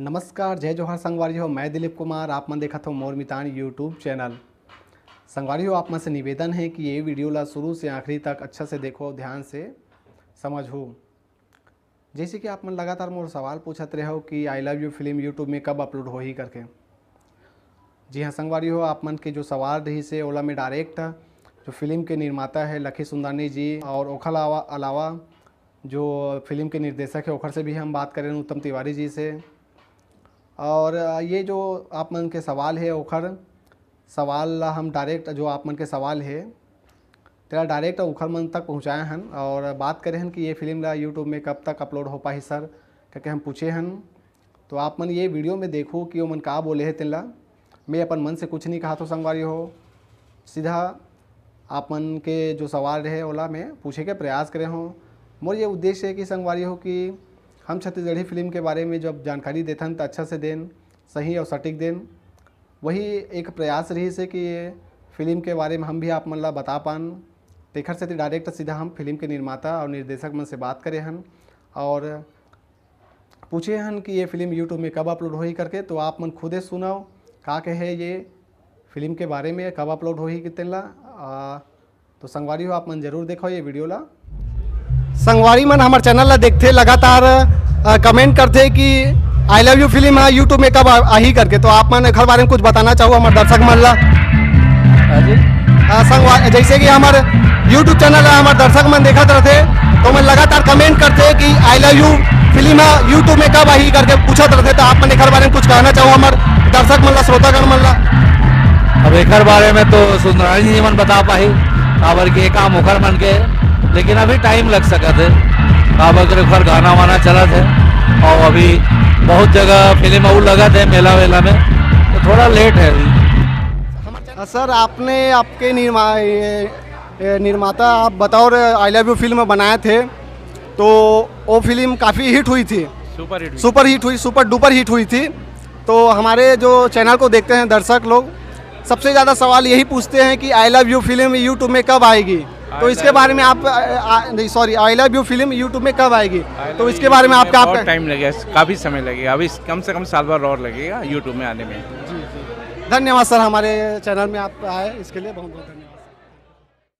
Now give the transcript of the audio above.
नमस्कार, जय जोहार संगवारी हो। मैं दिलीप कुमार, आप मन देखत हो मोर मितान यूट्यूब चैनल। संगवारी हो, आप मन से निवेदन है कि ये वीडियो ला शुरू से आखिरी तक अच्छा से देखो, ध्यान से समझो। जैसे कि आप मन लगातार मोर सवाल पूछत रहे हो कि I love you film YouTube में कब अपलोड हो ही करके। जी हाँ संगवारी हो, आप मन के जो सवाल रही से ओला में डायरेक्ट जो फिल्म के निर्माता है लखी सुंदरनी जी और ओखर अलावा जो फिल्म के निर्देशक है ओखर से भी हम बात करें उत्तम तिवारी जी से। और ये जो आप मन के सवाल है ओखर सवाल ला हम डायरेक्ट जो आप मन के सवाल है तेरा डायरेक्ट ओखर मन तक पहुँचाए हन और बात करे हन कि ये फिल्म ला यूट्यूब में कब तक अपलोड हो पाही सर करके हम पूछे हन। तो आप मन ये वीडियो में देखो कि वो मन का बोले है तेला। मैं अपन मन से कुछ नहीं कहा तो संगवारी हो, सीधा आप मन के जो सवाल रहे ओला मैं पूछे के प्रयास करे हो। मोर ये उद्देश्य है कि संगवारी हो कि हम छत्तीसगढ़ी फिल्म के बारे में जब जानकारी देथन तो अच्छा से देन, सही और सटीक देन। वही एक प्रयास रही से कि ये फिल्म के बारे में हम भी आप मन ला बता पान। तेखर से डायरेक्ट सीधा हम फिल्म के निर्माता और निर्देशक मन से बात करे हन और पूछे हन कि ये फिल्म यूट्यूब में कब अपलोड हो ही करके। तो आप मन खुदे सुनाओ का कहे ये फिल्म के बारे में कब अपलोड हो ही कितने। तो संगवारी हो, आप मन जरूर देखो ये वीडियो ला। संगवारी मन हमारे चैनल ला देखते लगातार कमेंट करते कि आई लव यू फिल्म है यूट्यूब में कब आ ही करके। तो आप मन घर बारे में कुछ बताना चाहो हमारे दर्शक मन ला। संगवारी जैसे कि हमारे यूट्यूब चैनल है हमारे दर्शक मन देखते रहते तो मैं लगातार कमेंट करते कि आई लव यू फिल्म है यूट्यूब में कब आई करके पूछते रहते। तो आप मन घर बारे में कुछ कहना चाहो हमारे दर्शक मन ला, श्रोतागण मन ला। अब एक बारे में तो सुंदरानी जी मन बता पाही काबर के काम ओखर मन के, लेकिन अभी टाइम लग सकत है काबर के ओखर गाना वाना चलत है और अभी बहुत जगह फिल्म और लगत है मेला वेला में, तो थोड़ा लेट है अभी। सर आपने आपके निर्माता आप बतौर आई लव यू फिल्म बनाए थे तो वो फिल्म काफ़ी हिट हुई थी, सुपर डुपर हिट हुई थी। तो हमारे जो चैनल को देखते हैं दर्शक लोग सबसे ज़्यादा सवाल यही पूछते हैं कि I love you film YouTube में कब आएगी। तो इसके बारे में आप I love you film YouTube में कब आएगी, तो इसके बारे में आपका बहुत टाइम लगेगा, काफ़ी समय लगेगा, अभी कम से कम साल भर और लगेगा यूट्यूब में आने में। जी धन्यवाद सर, हमारे चैनल में आप आए इसके लिए बहुत बहुत धन्यवाद।